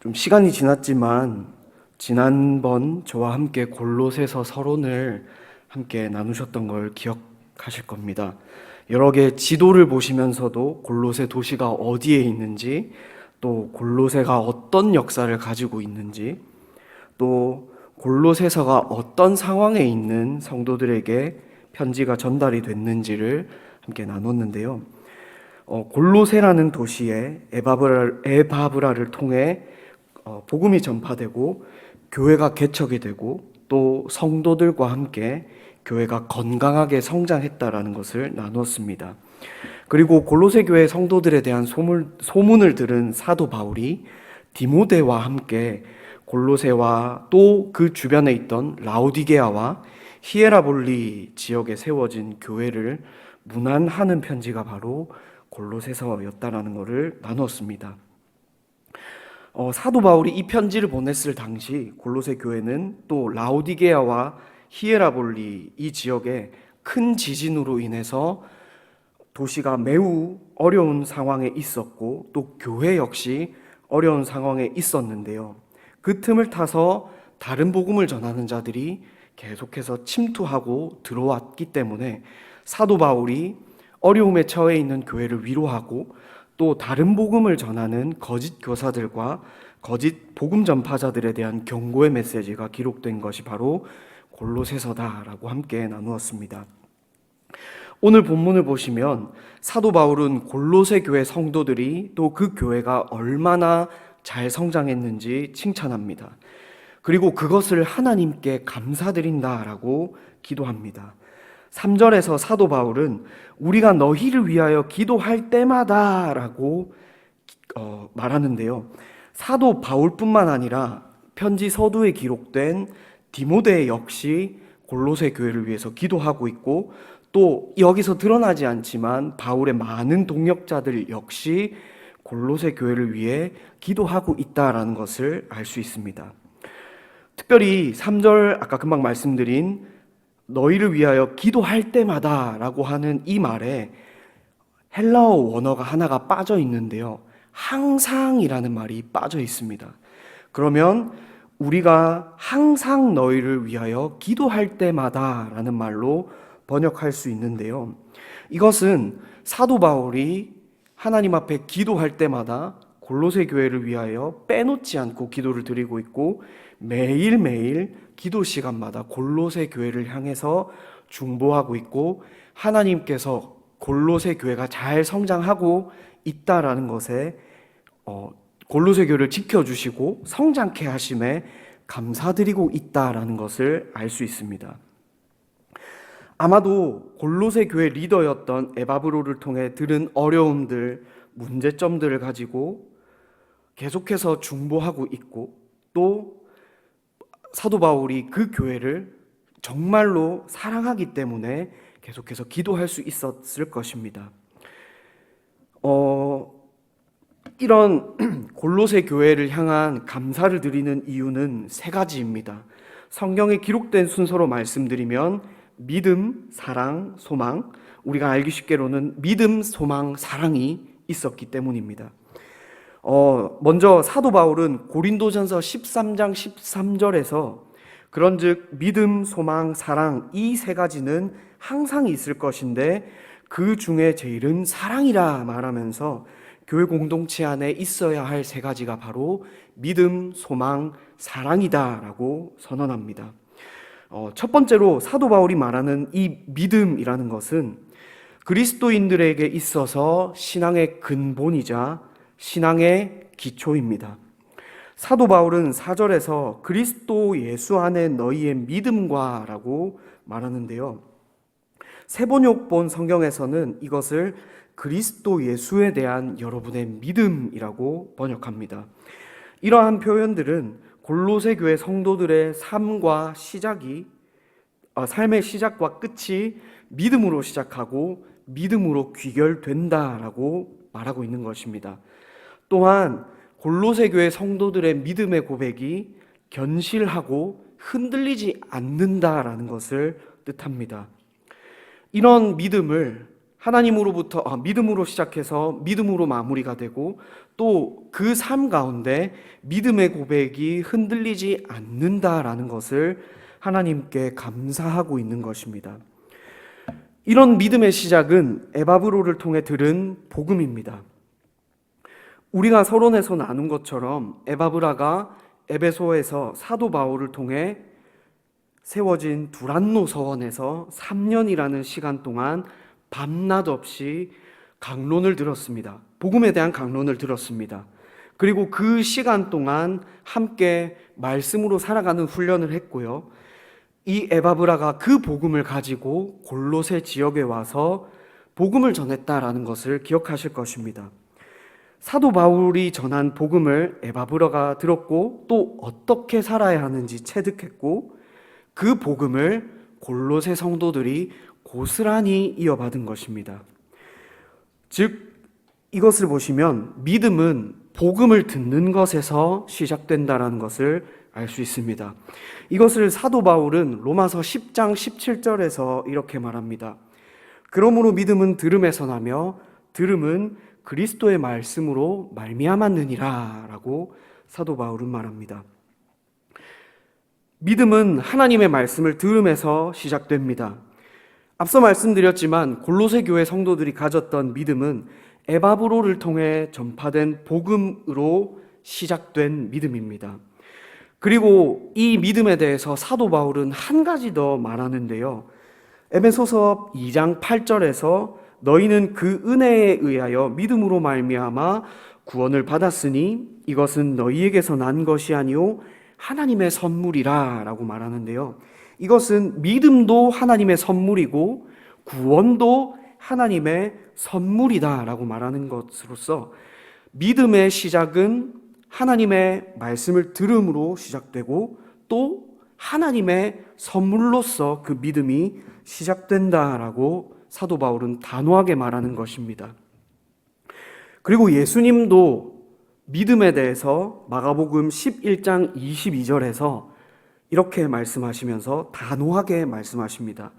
좀 시간이 지났지만 지난번 저와 함께 골로새서 서론을 함께 나누셨던 걸 기억하실 겁니다. 여러 개의 지도를 보시면서도 골로새 도시가 어디에 있는지, 또 골로새가 어떤 역사를 가지고 있는지, 또 골로새서가 어떤 상황에 있는 성도들에게 편지가 전달이 됐는지를 함께 나눴는데요. 골로새라는 도시에 에바브라를 통해 복음이 전파되고 교회가 개척이 되고 또 성도들과 함께 교회가 건강하게 성장했다라는 것을 나누었습니다. 그리고 골로새 교회 성도들에 대한 소문을 들은 사도 바울이 디모데와 함께 골로새와 또 그 주변에 있던 라오디게아와 히에라볼리 지역에 세워진 교회를 문안하는 편지가 바로 골로새서였다라는 것을 나누었습니다. 사도 바울이 이 편지를 보냈을 당시 골로새 교회는 또 라오디게아와 히에라볼리 이 지역에 큰 지진으로 인해서 도시가 매우 어려운 상황에 있었고 또 교회 역시 어려운 상황에 있었는데요. 그 틈을 타서 다른 복음을 전하는 자들이 계속해서 침투하고 들어왔기 때문에 사도 바울이 어려움에 처해 있는 교회를 위로하고 또 다른 복음을 전하는 거짓 교사들과 거짓 복음 전파자들에 대한 경고의 메시지가 기록된 것이 바로 골로새서다라고 함께 나누었습니다. 오늘 본문을 보시면 사도 바울은 골로새 교회 성도들이 또 그 교회가 얼마나 잘 성장했는지 칭찬합니다. 그리고 그것을 하나님께 감사드린다라고 기도합니다. 3절에서 사도 바울은 우리가 너희를 위하여 기도할 때마다 라고 말하는데요. 사도 바울뿐만 아니라 편지 서두에 기록된 디모데 역시 골로새 교회를 위해서 기도하고 있고 또 여기서 드러나지 않지만 바울의 많은 동역자들 역시 골로새 교회를 위해 기도하고 있다라는 것을 알 수 있습니다. 특별히 3절 아까 금방 말씀드린 너희를 위하여 기도할 때마다 라고 하는 이 말에 헬라어 원어가 하나가 빠져 있는데요. 항상이라는 말이 빠져 있습니다. 그러면 우리가 항상 너희를 위하여 기도할 때마다 라는 말로 번역할 수 있는데요. 이것은 사도 바울이 하나님 앞에 기도할 때마다 골로새 교회를 위하여 빼놓지 않고 기도를 드리고 있고 매일매일 기도 시간마다 골로새 교회를 향해서 중보하고 있고 하나님께서 골로새 교회가 잘 성장하고 있다라는 것에 골로새 교회를 지켜주시고 성장케 하심에 감사드리고 있다라는 것을 알 수 있습니다. 아마도 골로새 교회 리더였던 에바브로를 통해 들은 어려움들, 문제점들을 가지고 계속해서 중보하고 있고 또 사도 바울이 그 교회를 정말로 사랑하기 때문에 계속해서 기도할 수 있었을 것입니다. 이런 골로새 교회를 향한 감사를 드리는 이유는 세 가지입니다. 성경에 기록된 순서로 말씀드리면 믿음, 사랑, 소망, 우리가 알기 쉽게로는 믿음, 소망, 사랑이 있었기 때문입니다. 먼저 사도 바울은 고린도전서 13장 13절에서 그런즉 믿음, 소망, 사랑 이 세 가지는 항상 있을 것인데 그 중에 제일은 사랑이라 말하면서 교회 공동체 안에 있어야 할 세 가지가 바로 믿음, 소망, 사랑이다라고 선언합니다. 첫 번째로 사도 바울이 말하는 이 믿음이라는 것은 그리스도인들에게 있어서 신앙의 근본이자 신앙의 기초입니다. 사도 바울은 4절에서 그리스도 예수 안에 너희의 믿음과 라고 말하는데요. 세번역본 성경에서는 이것을 그리스도 예수에 대한 여러분의 믿음이라고 번역합니다. 이러한 표현들은 골로새 교회 성도들의 삶의 시작과 끝이 믿음으로 시작하고 믿음으로 귀결된다라고 말하고 있는 것입니다. 또한 골로새 교회 성도들의 믿음의 고백이 견실하고 흔들리지 않는다라는 것을 뜻합니다. 이런 믿음을 믿음으로 시작해서 믿음으로 마무리가 되고 또 그 삶 가운데 믿음의 고백이 흔들리지 않는다라는 것을 하나님께 감사하고 있는 것입니다. 이런 믿음의 시작은 에바브로를 통해 들은 복음입니다. 우리가 서론에서 나눈 것처럼 에바브라가 에베소에서 사도 바울을 통해 세워진 두란노 서원에서 3년이라는 시간 동안 밤낮 없이 강론을 들었습니다. 복음에 대한 강론을 들었습니다. 그리고 그 시간 동안 함께 말씀으로 살아가는 훈련을 했고요. 이 에바브라가 그 복음을 가지고 골로새 지역에 와서 복음을 전했다라는 것을 기억하실 것입니다. 사도 바울이 전한 복음을 에바브라가 들었고 또 어떻게 살아야 하는지 체득했고 그 복음을 골로새 성도들이 고스란히 이어받은 것입니다. 즉 이것을 보시면 믿음은 복음을 듣는 것에서 시작된다라는 것을 알 수 있습니다. 이것을 사도 바울은 로마서 10장 17절에서 이렇게 말합니다. 그러므로 믿음은 들음에서 나며 들음은 그리스도의 말씀으로 말미암았느니라 라고 사도 바울은 말합니다. 믿음은 하나님의 말씀을 들음에서 시작됩니다. 앞서 말씀드렸지만 골로새 교회 성도들이 가졌던 믿음은 에바브로를 통해 전파된 복음으로 시작된 믿음입니다. 그리고 이 믿음에 대해서 사도 바울은 한 가지 더 말하는데요. 에베소서 2장 8절에서 너희는 그 은혜에 의하여 믿음으로 말미암아 구원을 받았으니 이것은 너희에게서 난 것이 아니요 하나님의 선물이라 라고 말하는데요. 이것은 믿음도 하나님의 선물이고 구원도 하나님의 선물이다 라고 말하는 것으로서 믿음의 시작은 하나님의 말씀을 들음으로 시작되고 또 하나님의 선물로서 그 믿음이 시작된다라고 사도 바울은 단호하게 말하는 것입니다. 그리고 예수님도 믿음에 대해서 마가복음 11장 22절에서 이렇게 말씀하시면서 단호하게 말씀하십니다.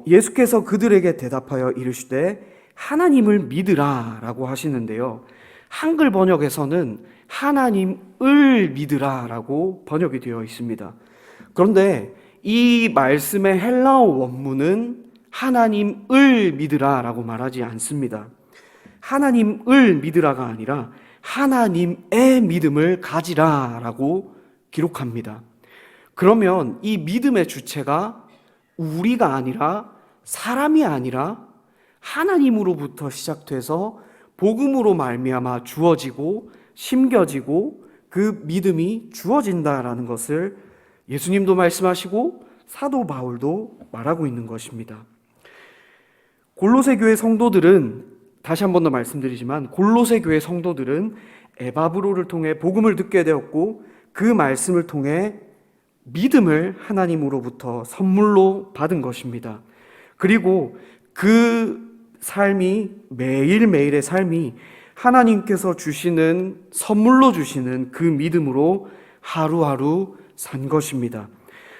예수께서 그들에게 대답하여 이르시되 하나님을 믿으라 라고 하시는데요. 한글 번역에서는 하나님을 믿으라 라고 번역이 되어 있습니다. 그런데 이 말씀의 헬라어 원문은 하나님을 믿으라 라고 말하지 않습니다. 하나님을 믿으라가 아니라 하나님의 믿음을 가지라 라고 기록합니다. 그러면 이 믿음의 주체가 우리가 아니라 사람이 아니라 하나님으로부터 시작돼서 복음으로 말미암아 주어지고 심겨지고 그 믿음이 주어진다라는 것을 예수님도 말씀하시고 사도 바울도 말하고 있는 것입니다. 골로새 교회 성도들은 다시 한 번 더 말씀드리지만 골로새 교회 성도들은 에바브로를 통해 복음을 듣게 되었고 그 말씀을 통해 믿음을 하나님으로부터 선물로 받은 것입니다. 그리고 그 삶이 매일매일의 삶이 하나님께서 주시는 선물로 주시는 그 믿음으로 하루하루 산 것입니다.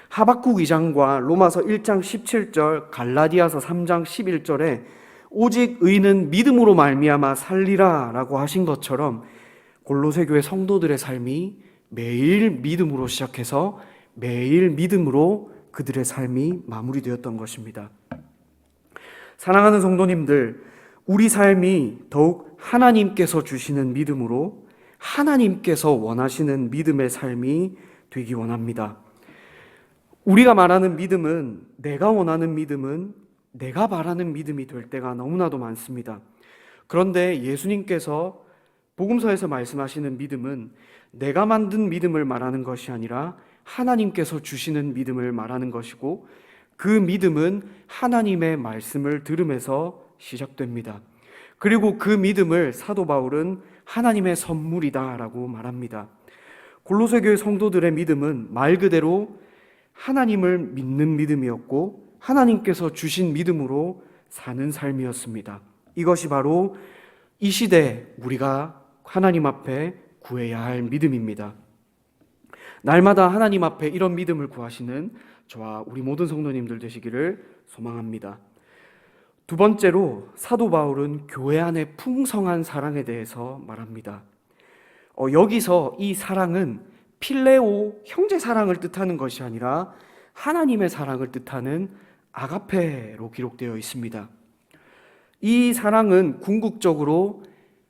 하박국 2장과 로마서 1장 17절, 갈라디아서 3장 11절에 오직 의는 믿음으로 말미암아 살리라 라고 하신 것처럼 골로새 교회 성도들의 삶이 매일 믿음으로 시작해서 매일 믿음으로 그들의 삶이 마무리되었던 것입니다. 사랑하는 성도님들, 우리 삶이 더욱 하나님께서 주시는 믿음으로 하나님께서 원하시는 믿음의 삶이 되기 원합니다. 우리가 말하는 믿음은, 내가 원하는 믿음은 내가 바라는 믿음이 될 때가 너무나도 많습니다. 그런데 예수님께서 복음서에서 말씀하시는 믿음은 내가 만든 믿음을 말하는 것이 아니라 하나님께서 주시는 믿음을 말하는 것이고 그 믿음은 하나님의 말씀을 들음에서 시작됩니다. 그리고 그 믿음을 사도 바울은 하나님의 선물이다라고 말합니다. 골로새 교회 성도들의 믿음은 말 그대로 하나님을 믿는 믿음이었고 하나님께서 주신 믿음으로 사는 삶이었습니다. 이것이 바로 이 시대 우리가 하나님 앞에 구해야 할 믿음입니다. 날마다 하나님 앞에 이런 믿음을 구하시는 저와 우리 모든 성도님들 되시기를 소망합니다. 두 번째로 사도 바울은 교회 안의 풍성한 사랑에 대해서 말합니다. 여기서 이 사랑은 필레오, 형제 사랑을 뜻하는 것이 아니라 하나님의 사랑을 뜻하는 아가페로 기록되어 있습니다. 이 사랑은 궁극적으로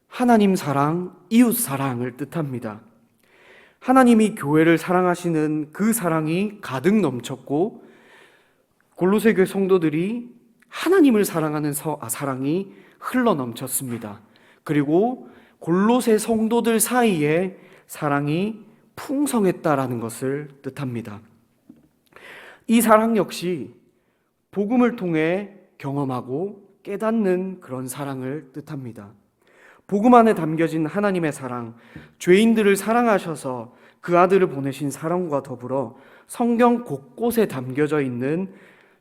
하나님 사랑, 이웃 사랑을 뜻합니다. 하나님이 교회를 사랑하시는 그 사랑이 가득 넘쳤고 골로새 교회 성도들이 하나님을 사랑하는 사랑이 흘러 넘쳤습니다. 그리고 골로새 성도들 사이에 사랑이 풍성했다라는 것을 뜻합니다. 이 사랑 역시 복음을 통해 경험하고 깨닫는 그런 사랑을 뜻합니다. 복음 안에 담겨진 하나님의 사랑, 죄인들을 사랑하셔서 그 아들을 보내신 사랑과 더불어 성경 곳곳에 담겨져 있는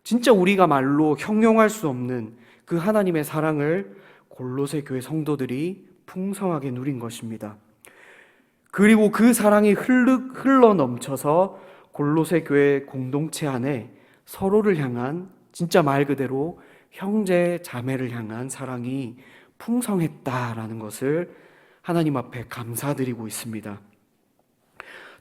진짜 우리가 말로 형용할 수 없는 그 하나님의 사랑을 골로새 교회 성도들이 풍성하게 누린 것입니다. 그리고 그 사랑이 흘러 넘쳐서 골로새 교회 공동체 안에 서로를 향한 진짜 말 그대로 형제 자매를 향한 사랑이 풍성했다라는 것을 하나님 앞에 감사드리고 있습니다.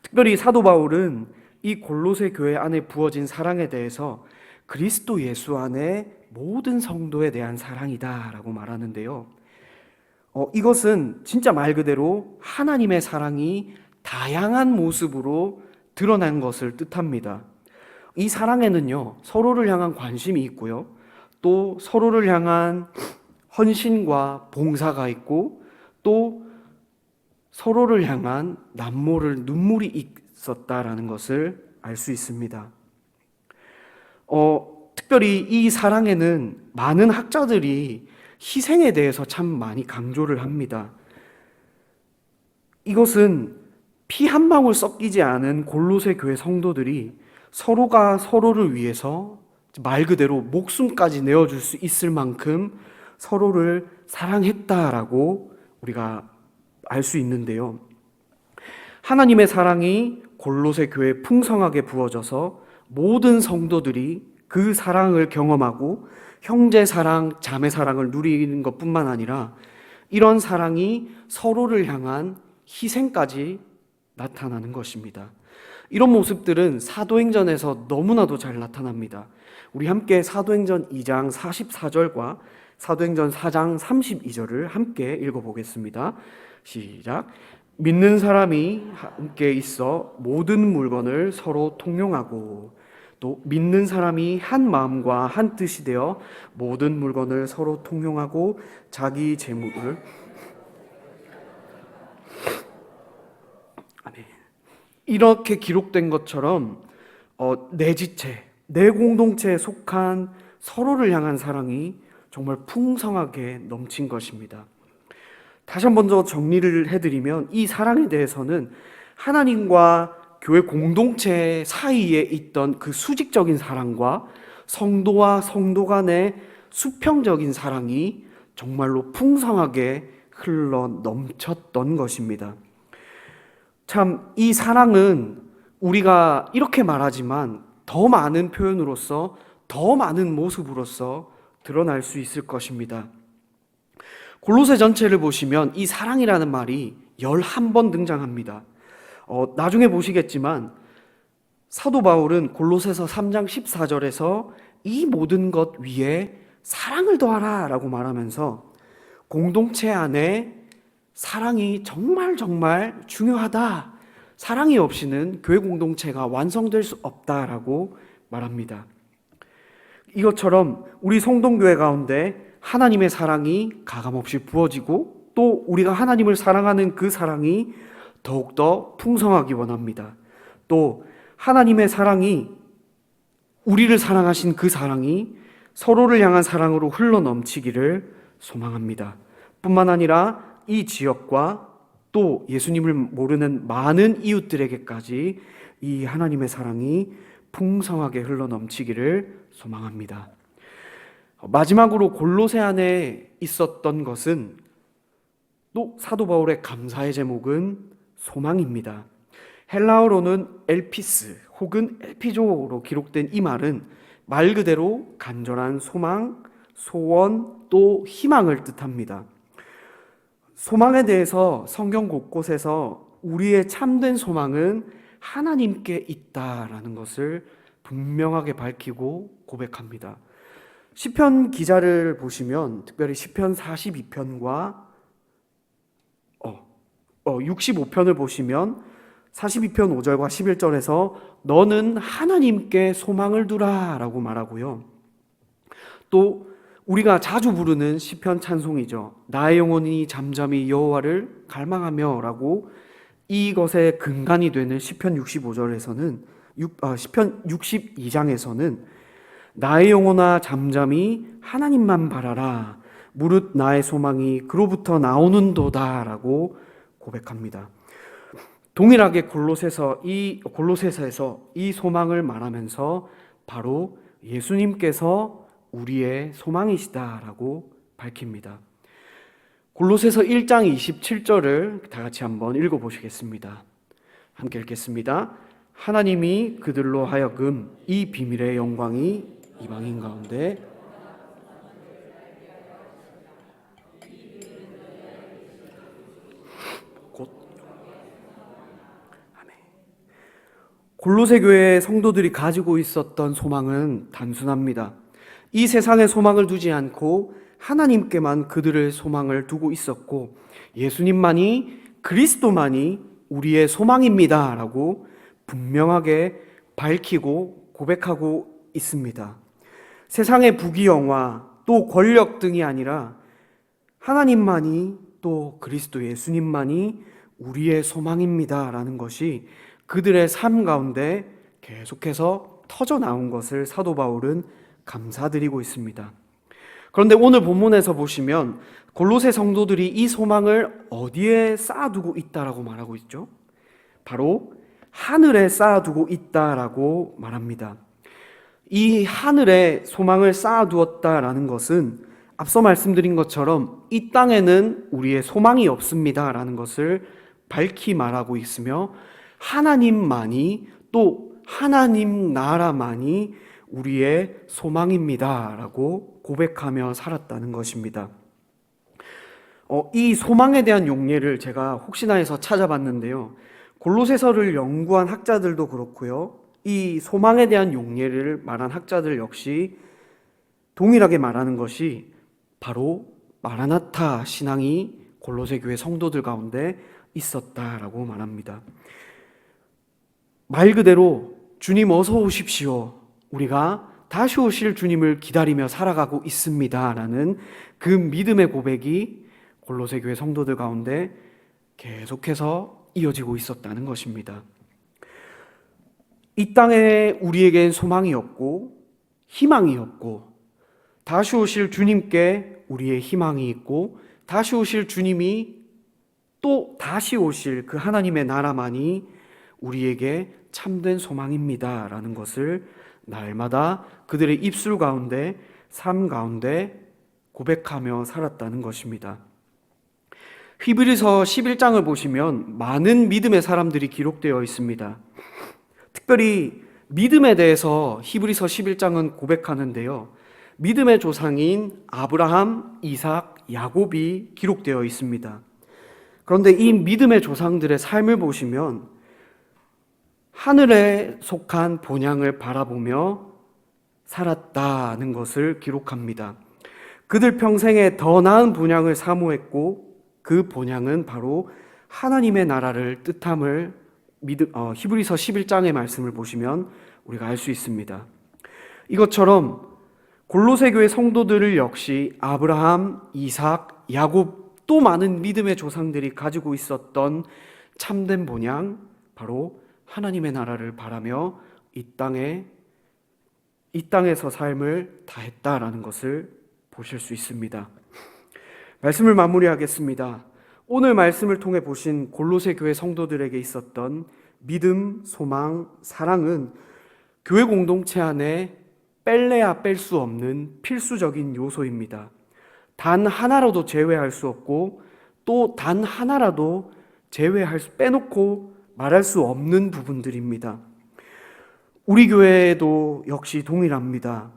특별히 사도 바울은 이 골로새 교회 안에 부어진 사랑에 대해서 그리스도 예수 안에 모든 성도에 대한 사랑이다라고 말하는데요. 이것은 진짜 말 그대로 하나님의 사랑이 다양한 모습으로 드러난 것을 뜻합니다. 이 사랑에는요, 서로를 향한 관심이 있고요, 또 서로를 향한 헌신과 봉사가 있고, 또 서로를 향한 눈물이 있었다라는 것을 알 수 있습니다. 특별히 이 사랑에는 많은 학자들이 희생에 대해서 참 많이 강조를 합니다. 이것은 피 한 방울 섞이지 않은 골로새 교회 성도들이 서로가 서로를 위해서 말 그대로 목숨까지 내어줄 수 있을 만큼 서로를 사랑했다라고 우리가 알 수 있는데요. 하나님의 사랑이 골로새 교회에 풍성하게 부어져서 모든 성도들이 그 사랑을 경험하고 형제 사랑, 자매 사랑을 누리는 것뿐만 아니라 이런 사랑이 서로를 향한 희생까지 나타나는 것입니다. 이런 모습들은 사도행전에서 너무나도 잘 나타납니다. 우리 함께 사도행전 2장 44절과 사도행전 4장 32절을 함께 읽어보겠습니다. 시작. 믿는 사람이 함께 있어 모든 물건을 서로 통용하고, 또 믿는 사람이 한 마음과 한 뜻이 되어 모든 물건을 서로 통용하고 자기 재물을 이렇게 기록된 것처럼 내 지체, 내 공동체에 속한 서로를 향한 사랑이 정말 풍성하게 넘친 것입니다. 다시 한 번 더 정리를 해드리면 이 사랑에 대해서는 하나님과 교회 공동체 사이에 있던 그 수직적인 사랑과 성도와 성도 간의 수평적인 사랑이 정말로 풍성하게 흘러 넘쳤던 것입니다. 참, 이 사랑은 우리가 이렇게 말하지만 더 많은 표현으로서, 더 많은 모습으로서 드러날 수 있을 것입니다. 골로새 전체를 보시면 이 사랑이라는 말이 11번 등장합니다. 나중에 보시겠지만 사도 바울은 골로새서 3장 14절에서 이 모든 것 위에 사랑을 더하라 라고 말하면서 공동체 안에 사랑이 정말 중요하다, 사랑이 없이는 교회 공동체가 완성될 수 없다라고 말합니다. 이것처럼 우리 성동교회 가운데 하나님의 사랑이 가감없이 부어지고 또 우리가 하나님을 사랑하는 그 사랑이 더욱더 풍성하기 원합니다. 또 하나님의 사랑이, 우리를 사랑하신 그 사랑이 서로를 향한 사랑으로 흘러 넘치기를 소망합니다. 뿐만 아니라 이 지역과 또 예수님을 모르는 많은 이웃들에게까지 이 하나님의 사랑이 풍성하게 흘러 넘치기를 소망합니다. 마지막으로 골로새 안에 있었던 것은, 또 사도 바울의 감사의 제목은 소망입니다. 헬라어로는 엘피스 혹은 엘피조로 기록된 이 말은 말 그대로 간절한 소망 소원, 또 희망을 뜻합니다. 소망에 대해서 성경 곳곳에서 우리의 참된 소망은 하나님께 있다라는 것을 분명하게 밝히고 고백합니다. 시편 기자를 보시면 특별히 시편 42편과 65편을 보시면 42편 5절과 11절에서 너는 하나님께 소망을 두라 라고 말하고요. 또 우리가 자주 부르는 시편 찬송이죠. 나의 영혼이 잠잠히 여호와를 갈망하며 라고 이것의 근간이 되는 시편 65절에서는 시편 62장에서는 나의 영혼아 잠잠히 하나님만 바라라 무릇 나의 소망이 그로부터 나오는도다 라고 고백합니다. 동일하게 골로새서에서 이 소망을 말하면서 바로 예수님께서 우리의 소망이시다라고 밝힙니다. 골로새서 1장 27절을 다 같이 한번 읽어보시겠습니다. 함께 읽겠습니다. 하나님이 그들로 하여금 이 비밀의 영광이 이방인 가운데 골로새 교회 성도들이 가지고 있었던 소망은 단순합니다. 이 세상에 소망을 두지 않고 하나님께만 그들의 소망을 두고 있었고 예수님만이 그리스도만이 우리의 소망입니다 라고 분명하게 밝히고 고백하고 있습니다. 세상의 부귀영화 또 권력 등이 아니라 하나님만이 또 그리스도 예수님만이 우리의 소망입니다 라는 것이 그들의 삶 가운데 계속해서 터져 나온 것을 사도 바울은 감사드리고 있습니다. 그런데 오늘 본문에서 보시면 골로새 성도들이 이 소망을 어디에 쌓아두고 있다라고 말하고 있죠? 바로 하늘에 쌓아두고 있다라고 말합니다. 이 하늘에 소망을 쌓아두었다라는 것은 앞서 말씀드린 것처럼 이 땅에는 우리의 소망이 없습니다라는 것을 밝히 말하고 있으며 하나님만이 또 하나님 나라만이 우리의 소망입니다라고 고백하며 살았다는 것입니다. 이 소망에 대한 용례를 제가 혹시나 해서 찾아봤는데요. 골로새서를 연구한 학자들도 그렇고요. 이 소망에 대한 용례를 말한 학자들 역시 동일하게 말하는 것이 바로 마라나타 신앙이 골로새 교회 성도들 가운데 있었다라고 말합니다. 말 그대로 주님 어서 오십시오. 우리가 다시 오실 주님을 기다리며 살아가고 있습니다. 라는 그 믿음의 고백이 골로새 교회 성도들 가운데 계속해서 이어지고 있었다는 것입니다. 이 땅에 우리에겐 소망이 없고 희망이 없고 다시 오실 주님께 우리의 희망이 있고 다시 오실 주님이 또 다시 오실 그 하나님의 나라만이 우리에게 참된 소망입니다 라는 것을 날마다 그들의 입술 가운데 삶 가운데 고백하며 살았다는 것입니다. 히브리서 11장을 보시면 많은 믿음의 사람들이 기록되어 있습니다. 특별히 믿음에 대해서 히브리서 11장은 고백하는데요. 믿음의 조상인 아브라함, 이삭, 야곱이 기록되어 있습니다. 그런데 이 믿음의 조상들의 삶을 보시면 하늘에 속한 본향을 바라보며 살았다는 것을 기록합니다. 그들 평생에 더 나은 본향을 사모했고 그 본향은 바로 하나님의 나라를 뜻함을 히브리서 11장의 말씀을 보시면 우리가 알 수 있습니다. 이것처럼 골로새 교회 성도들을 역시 아브라함, 이삭, 야곱 또 많은 믿음의 조상들이 가지고 있었던 참된 본향 바로 하나님의 나라를 바라며 이 땅에서 삶을 다했다라는 것을 보실 수 있습니다. 말씀을 마무리하겠습니다. 오늘 말씀을 통해 보신 골로새 교회 성도들에게 있었던 믿음, 소망, 사랑은 교회 공동체 안에 뺄래야 뺄 수 없는 필수적인 요소입니다. 단 하나라도 제외할 수 없고 또 단 하나라도 빼놓고 말할 수 없는 부분들입니다. 우리 교회도 역시 동일합니다.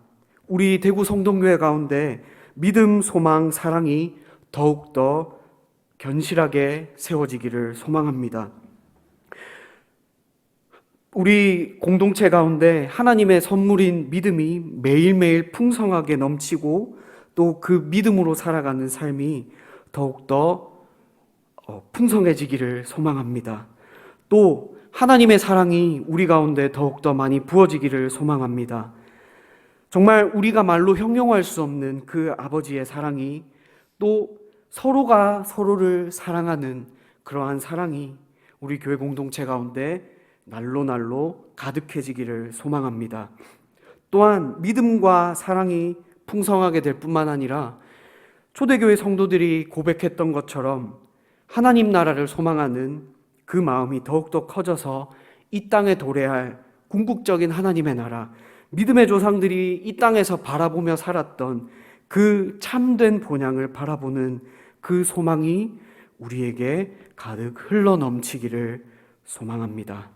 우리 대구 성동교회 가운데 믿음, 소망, 사랑이 더욱더 견실하게 세워지기를 소망합니다. 우리 공동체 가운데 하나님의 선물인 믿음이 매일매일 풍성하게 넘치고 또 그 믿음으로 살아가는 삶이 더욱더 풍성해지기를 소망합니다. 또 하나님의 사랑이 우리 가운데 더욱더 많이 부어지기를 소망합니다. 정말 우리가 말로 형용할 수 없는 그 아버지의 사랑이 또 서로가 서로를 사랑하는 그러한 사랑이 우리 교회 공동체 가운데 날로 가득해지기를 소망합니다. 또한 믿음과 사랑이 풍성하게 될 뿐만 아니라 초대교회 성도들이 고백했던 것처럼 하나님 나라를 소망하는 그 마음이 더욱더 커져서 이 땅에 도래할 궁극적인 하나님의 나라, 믿음의 조상들이 이 땅에서 바라보며 살았던 그 참된 본향을 바라보는 그 소망이 우리에게 가득 흘러 넘치기를 소망합니다.